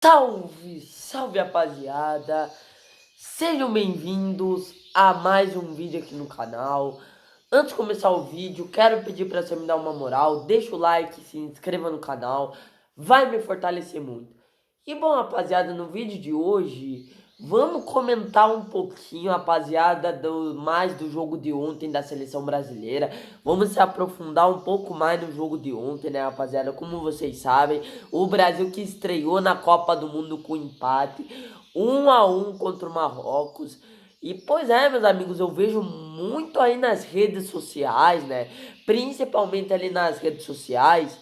Salve, salve rapaziada, sejam bem-vindos a mais um vídeo aqui no canal. Antes de começar o vídeo, quero pedir para você me dar uma moral, deixa o like, se inscreva no canal, vai me fortalecer muito. E bom rapaziada, no vídeo de hoje, vamos comentar um pouquinho rapaziada, mais do jogo de ontem da seleção brasileira. Vamos se aprofundar um pouco mais no jogo de ontem, né rapaziada, como vocês sabem. O Brasil que estreou na Copa do Mundo com empate, 1-1 contra o Marrocos. E pois é, meus amigos, eu vejo muito aí nas redes sociais, né? Principalmente ali nas redes sociais,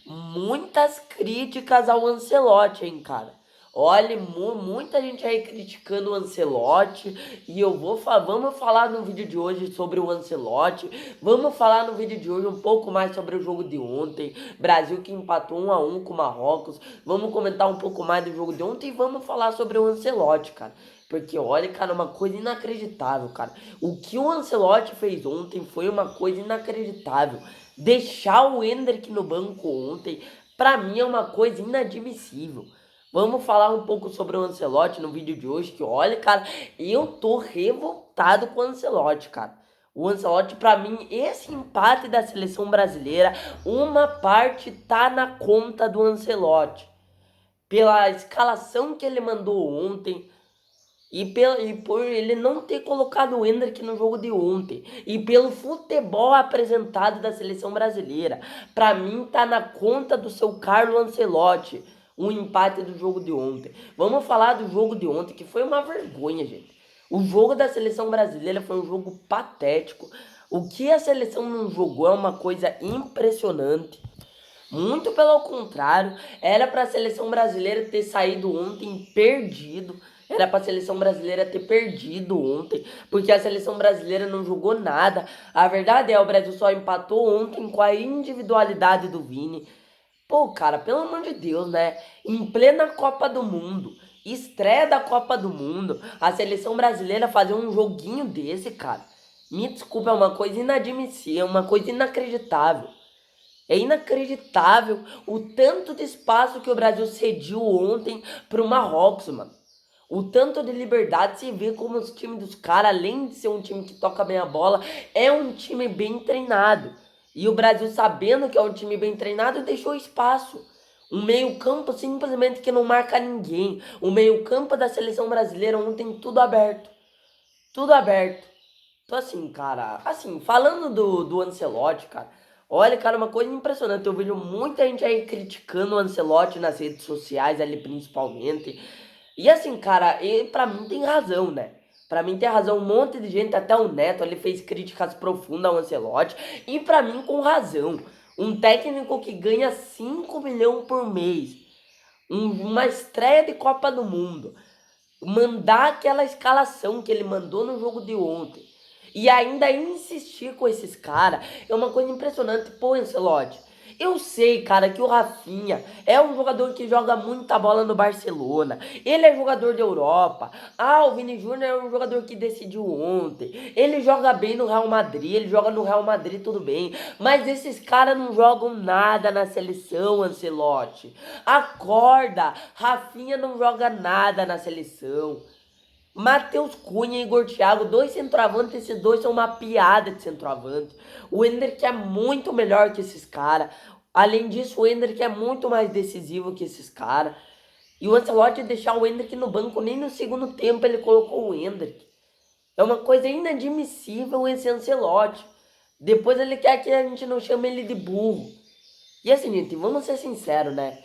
muitas críticas ao Ancelotti, hein, cara. Olha, muita gente aí criticando o Ancelotti e vamos falar no vídeo de hoje sobre o Ancelotti. Vamos falar no vídeo de hoje um pouco mais sobre o jogo de ontem. Brasil que empatou 1-1 com o Marrocos. Vamos comentar um pouco mais do jogo de ontem e vamos falar sobre o Ancelotti, cara. Porque olha, cara, uma coisa inacreditável, cara. O que o Ancelotti fez ontem foi uma coisa inacreditável. Deixar o Endrick no banco ontem, pra mim é uma coisa inadmissível. Vamos falar um pouco sobre o Ancelotti no vídeo de hoje, que olha, cara, eu tô revoltado com o Ancelotti, cara. O Ancelotti, pra mim, esse empate da seleção brasileira, uma parte tá na conta do Ancelotti. Pela escalação que ele mandou ontem, e por ele não ter colocado o Endrick no jogo de ontem. E pelo futebol apresentado da seleção brasileira. Pra mim tá na conta do seu Carlo Ancelotti o empate do jogo de ontem. Vamos falar do jogo de ontem, que foi uma vergonha, gente. O jogo da seleção brasileira foi um jogo patético. O que a seleção não jogou é uma coisa impressionante. Muito pelo contrário, era para a seleção brasileira ter saído ontem perdido. Era para a seleção brasileira ter perdido ontem, porque a seleção brasileira não jogou nada. A verdade é, o Brasil só empatou ontem com a individualidade do Vini. Pô, cara, pelo amor de Deus, né? Em plena Copa do Mundo, estreia da Copa do Mundo, a seleção brasileira fazer um joguinho desse, cara. Me desculpa, é uma coisa inadmissível, é uma coisa inacreditável. É inacreditável o tanto de espaço que o Brasil cediu ontem para o Marrocos, mano. O tanto de liberdade, se vê como os times dos caras, além de ser um time que toca bem a bola, é um time bem treinado. E o Brasil, sabendo que é um time bem treinado, deixou espaço. Um meio-campo simplesmente que não marca ninguém. O meio-campo da seleção brasileira ontem tudo aberto. Tudo aberto. Então assim, cara, assim, falando do Ancelotti, cara, olha, cara, uma coisa impressionante, eu vejo muita gente aí criticando o Ancelotti nas redes sociais ali principalmente, e assim, cara, pra mim tem razão, né? Pra mim tem razão, um monte de gente, até o Neto ali fez críticas profundas ao Ancelotti, e pra mim com razão. Um técnico que ganha 5 milhões por mês, uma estreia de Copa do Mundo, mandar aquela escalação que ele mandou no jogo de ontem e ainda insistir com esses caras é uma coisa impressionante. Pô, Ancelotti, eu sei, cara, que o Rafinha é um jogador que joga muita bola no Barcelona. Ele é jogador da Europa. Ah, o Vini Júnior é um jogador que decidiu ontem. Ele joga bem no Real Madrid, ele joga no Real Madrid, tudo bem. Mas esses caras não jogam nada na seleção, Ancelotti. Acorda, Rafinha não joga nada na seleção. Matheus Cunha e Igor Thiago, dois centroavantes, esses dois são uma piada de centroavante. O Endrick é muito melhor que esses caras. Além disso, o Endrick é muito mais decisivo que esses caras. E o Ancelotti deixar o Endrick no banco, nem no segundo tempo ele colocou o Endrick. É uma coisa inadmissível esse Ancelotti. Depois ele quer que a gente não chame ele de burro. E assim, gente, vamos ser sinceros, né?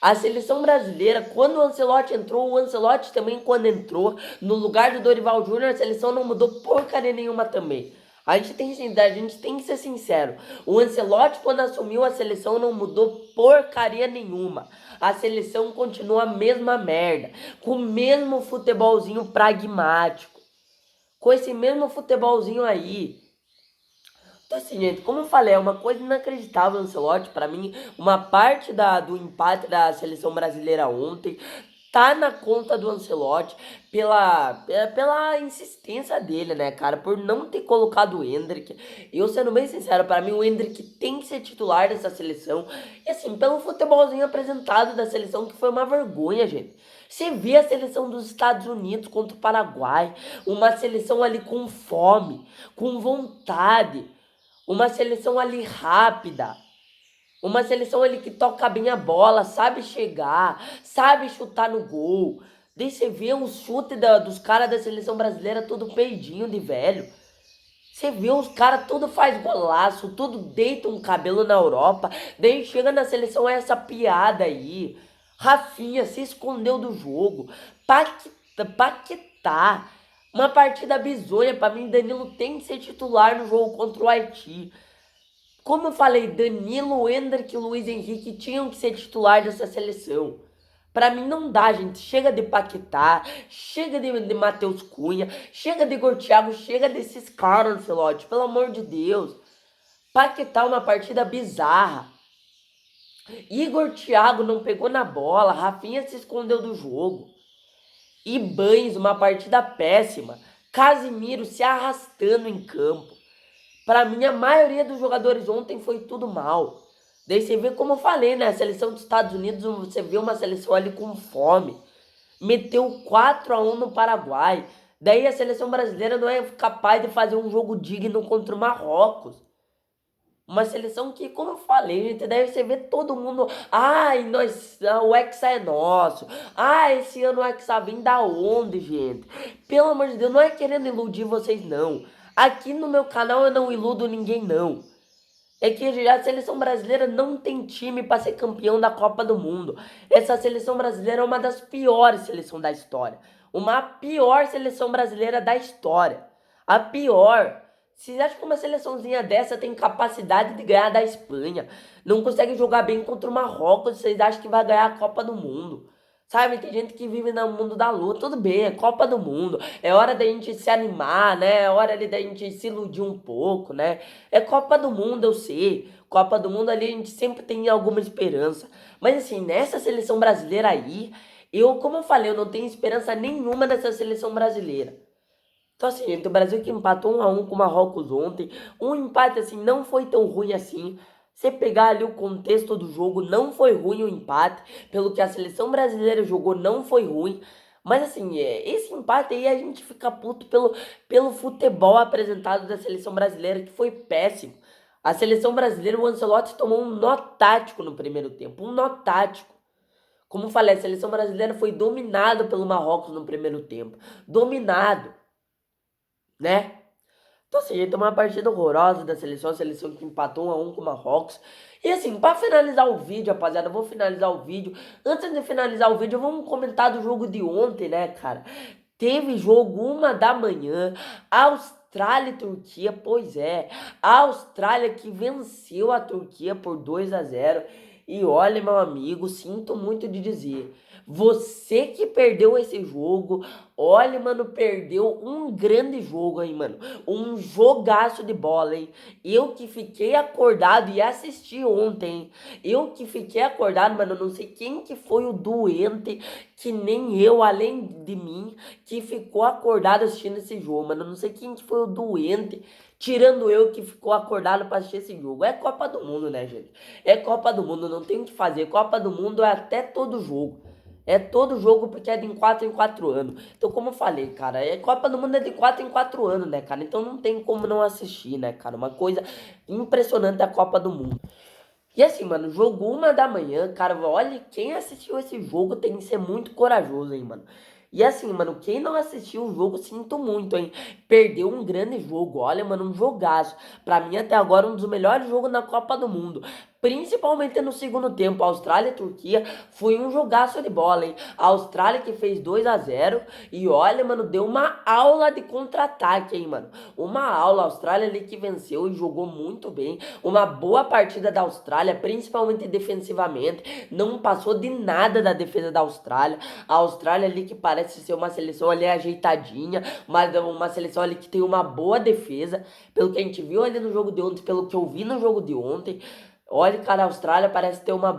A seleção brasileira, quando o Ancelotti entrou, o Ancelotti também quando entrou, no lugar do Dorival Júnior, a seleção não mudou porcaria nenhuma também. A gente tem que ser sincero. O Ancelotti, quando assumiu a seleção, não mudou porcaria nenhuma. A seleção continua a mesma merda, com o mesmo futebolzinho pragmático, com esse mesmo futebolzinho aí. Então assim, gente, como eu falei, é uma coisa inacreditável o Ancelotti, pra mim, uma parte do empate da seleção brasileira ontem tá na conta do Ancelotti pela insistência dele, né, cara, por não ter colocado o Endrick. Eu, sendo bem sincero, para mim o Endrick tem que ser titular dessa seleção. E assim, pelo futebolzinho apresentado da seleção, que foi uma vergonha, gente. Você vê a seleção dos Estados Unidos contra o Paraguai, uma seleção ali com fome, com vontade, uma seleção ali rápida. Uma seleção ali que toca bem a bola, sabe chegar, sabe chutar no gol. Daí você vê o chute dos caras da seleção brasileira todo peidinho de velho. Você vê os caras tudo faz golaço, tudo deita um cabelo na Europa. Daí chega na seleção essa piada aí. Rafinha se escondeu do jogo. Paquetá. Uma partida bizonha. Pra mim, Danilo tem que ser titular no jogo contra o Haiti. Como eu falei, Danilo, Endrick e Luiz Henrique tinham que ser titular dessa seleção. Pra mim não dá, gente. Chega de Paquetá, chega de Matheus Cunha, chega de Igor Thiago, chega desses caras, Ancelotti. Pelo amor de Deus. Paquetá é uma partida bizarra. Igor Thiago não pegou na bola, Rafinha se escondeu do jogo. Ibanes, uma partida péssima. Casimiro se arrastando em campo. Para mim, a maioria dos jogadores ontem foi tudo mal. Daí você vê, como eu falei, né? A seleção dos Estados Unidos, você vê uma seleção ali com fome. Meteu 4-1 no Paraguai. Daí a seleção brasileira não é capaz de fazer um jogo digno contra o Marrocos. Uma seleção que, como eu falei, gente, daí você vê todo mundo. Ai, o Hexa é nosso. Ah, esse ano o Hexa vem da onde, gente? Pelo amor de Deus, não é querendo iludir vocês, não. Aqui no meu canal eu não iludo ninguém, não. É que a seleção brasileira não tem time para ser campeão da Copa do Mundo. Essa seleção brasileira é uma das piores seleções da história. Uma pior seleção brasileira da história. A pior. Vocês acham que uma seleçãozinha dessa tem capacidade de ganhar da Espanha? Não consegue jogar bem contra o Marrocos? Vocês acham que vai ganhar a Copa do Mundo? Sabe, tem gente que vive no mundo da lua, tudo bem, é Copa do Mundo, é hora da gente se animar, né? É hora da gente se iludir um pouco, né? É Copa do Mundo, eu sei. Copa do Mundo ali a gente sempre tem alguma esperança. Mas assim, nessa seleção brasileira aí, como eu falei, eu não tenho esperança nenhuma nessa seleção brasileira. Então assim, gente, o Brasil que empatou 1-1 com o Marrocos ontem, um empate assim não foi tão ruim assim. Você pegar ali o contexto do jogo, não foi ruim o empate, pelo que a seleção brasileira jogou, não foi ruim. Mas assim, esse empate aí a gente fica puto pelo futebol apresentado da seleção brasileira, que foi péssimo. A seleção brasileira, o Ancelotti tomou um nó tático no primeiro tempo, um nó tático. Como eu falei, a seleção brasileira foi dominada pelo Marrocos no primeiro tempo. Dominado, né? Então assim, gente, é uma partida horrorosa da seleção, a seleção que empatou 1-1 com o Marrocos. E assim, pra finalizar o vídeo, rapaziada, eu vou finalizar o vídeo. Antes de finalizar o vídeo, vamos comentar do jogo de ontem, né, cara? Teve jogo 1 da manhã, Austrália e Turquia, pois é. A Austrália que venceu a Turquia por 2-0. E olha, meu amigo, sinto muito de dizer. Você que perdeu esse jogo, olha, mano, perdeu um grande jogo aí, mano. Um jogaço de bola, hein? Eu que fiquei acordado e assisti ontem, hein? Eu que fiquei acordado, mano, não sei quem que foi o doente, que nem eu, além de mim, que ficou acordado assistindo esse jogo, mano. Não sei quem que foi o doente, tirando eu que ficou acordado pra assistir esse jogo. É Copa do Mundo, né, gente? É Copa do Mundo, não tem o que fazer. Copa do Mundo é até todo jogo. É todo jogo porque é de 4 em 4 anos. Então, como eu falei, cara, Copa do Mundo é de 4 em 4 anos, né, cara? Então não tem como não assistir, né, cara? Uma coisa impressionante a Copa do Mundo. E assim, mano, jogo 1 da manhã, cara, olha, quem assistiu esse jogo tem que ser muito corajoso, hein, mano. E assim, mano, quem não assistiu o jogo, sinto muito, hein. Perdeu um grande jogo, olha, mano, um jogaço. Pra mim, até agora, um dos melhores jogos na Copa do Mundo. Principalmente no segundo tempo, Austrália e Turquia, foi um jogaço de bola, hein. A Austrália que fez 2-0 e olha, mano, deu uma aula de contra-ataque, hein, mano. Uma aula, a Austrália ali que venceu e jogou muito bem. Uma boa partida da Austrália, principalmente defensivamente. Não passou de nada da defesa da Austrália. A Austrália ali que parece ser uma seleção ali ajeitadinha, mas uma seleção ali que tem uma boa defesa. Pelo que a gente viu ali no jogo de ontem, pelo que eu vi no jogo de ontem. Olha, cara, a Austrália parece ter uma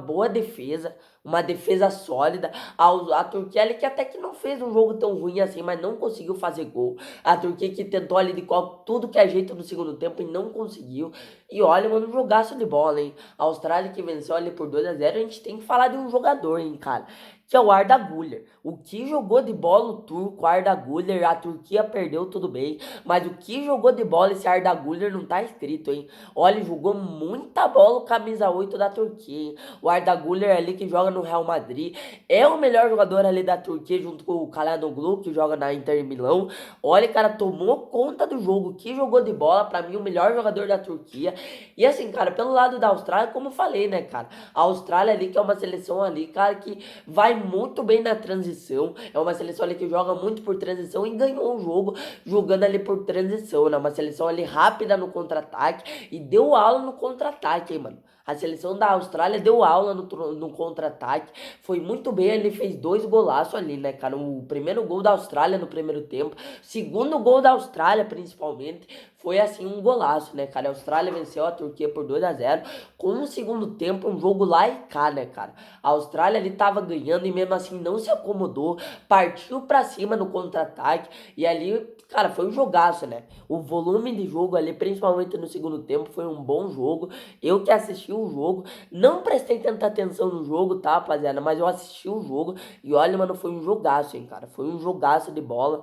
defesa sólida. A Turquia ali que até que não fez um jogo tão ruim assim, mas não conseguiu fazer gol. A Turquia que tentou ali de tudo que é jeito no segundo tempo e não conseguiu. E olha, mano, um jogaço de bola, hein? A Austrália que venceu ali por 2-0, a gente tem que falar de um jogador, hein, cara, que é o Arda Güler. O que jogou de bola o turco, Arda Güler, a Turquia perdeu, tudo bem, mas o que jogou de bola esse Arda Güler não tá escrito, hein? Olha, jogou muita bola o camisa 8 da Turquia, hein? O Arda Güler ali que joga no Real Madrid, é o melhor jogador ali da Turquia junto com o Çalhanoğlu que joga na Inter Milão. Olha, cara, tomou conta do jogo, que jogou de bola, pra mim o melhor jogador da Turquia. E assim, cara, pelo lado da Austrália, como eu falei, né, cara, a Austrália ali que é uma seleção ali, cara, que vai muito bem na transição, é uma seleção ali que joga muito por transição e ganhou o jogo jogando ali por transição, né, uma seleção ali rápida no contra-ataque e deu aula no contra-ataque, hein, mano. A seleção da Austrália deu aula no contra-ataque, foi muito bem, ele fez 2 golaços ali, né, cara, o primeiro gol da Austrália no primeiro tempo, segundo gol da Austrália principalmente, foi assim um golaço, né, cara, a Austrália venceu a Turquia por 2-0, com o segundo tempo um jogo lá e cá, né, cara, a Austrália ali tava ganhando e mesmo assim não se acomodou, partiu pra cima no contra-ataque e ali, cara, foi um jogaço, né? O volume de jogo ali, principalmente no segundo tempo, foi um bom jogo. Eu que assisti o jogo, não prestei tanta atenção no jogo, tá, rapaziada? Mas eu assisti o jogo e olha, mano, foi um jogaço, hein, cara? Foi um jogaço de bola.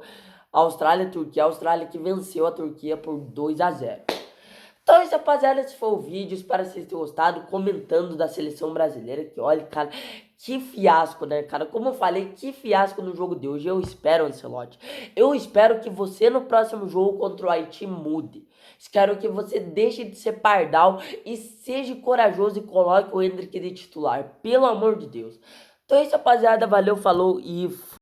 Austrália e Turquia, a Austrália que venceu a Turquia por 2-0. Então, isso, rapaziada, esse foi o vídeo. Espero que vocês tenham gostado. Comentando da seleção brasileira. Que olha, cara, que fiasco, né, cara? Como eu falei, que fiasco no jogo de hoje. Eu espero, Ancelotti. Eu espero que você no próximo jogo contra o Haiti mude. Espero que você deixe de ser pardal e seja corajoso e coloque o Endrick de titular. Pelo amor de Deus. Então é isso, rapaziada. Valeu, falou e